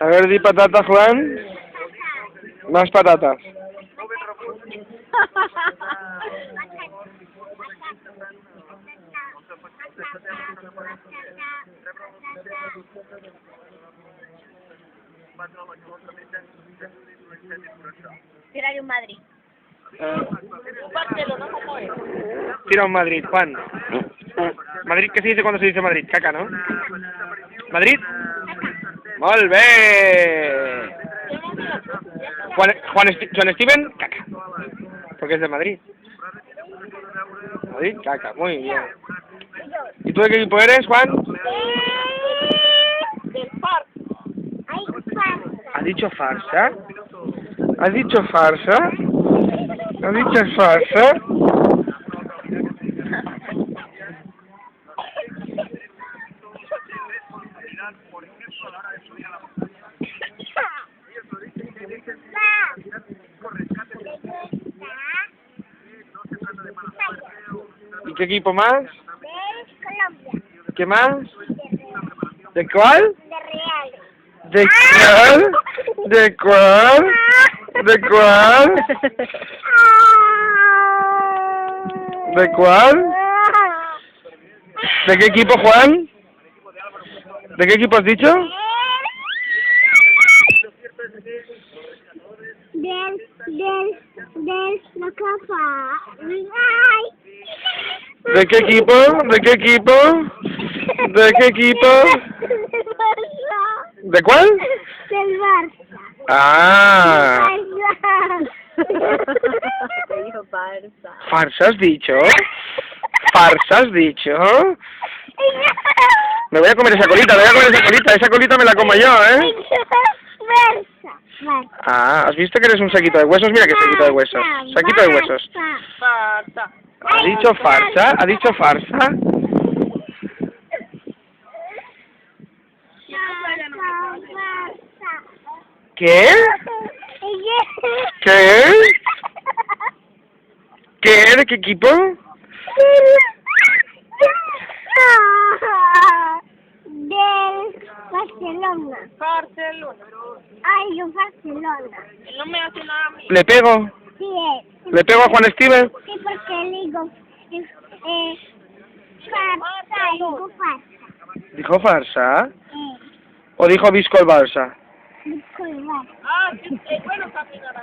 A ver, di patata, Juan. Más patatas. Tira un Madrid. Un Barcelona, ¿cómo es? Tira un Madrid, Juan. Madrid, ¿qué se dice cuando se dice Madrid? Caca, ¿no? ¿Madrid? Molt bé. Juan Steven, caca. Porque es de Madrid. Madrid, caca, muy bien. ¿Y tú de qué equipo eres, Juan? Del Far. ¿Has dicho farsa? ¿Has dicho farsa? ¿Has dicho farsa? ¿Y qué equipo más? De Colombia. ¿Qué más? ¿De cuál? De Real. ¿De cuál? ¿De cuál? ¿De cuál? ¿De cuál? ¿De qué equipo, Juan? ¿De qué equipo has dicho? Del la capa. ¿De qué equipo? ¿De qué equipo? ¿De qué equipo? ¿De cuál? Del Barça. Ah. Te dijo Barça. ¿Farsa has dicho? ¿Farsa has dicho? Me voy a comer esa colita, esa colita me la como yo, ¿eh? Barça. Ah, ¿has visto que eres un saquito de huesos? Mira qué saquito de huesos. Saquito de huesos. Barça. ¿Ha dicho farsa? ¿Ha dicho farsa? ¿Qué? ¿Qué? ¿Qué? ¿De qué equipo? Del Barcelona. Barcelona. Ay, yo Barcelona. Él no me hace nada a mí. ¿Le pego? Sí, ¿Le pego a Juan Steven? sí, porque le digo, farsa, digo farsa. ¿Dijo farsa? ¿O dijo visco el Barça? Disculpa. Ah, sí, bueno, también.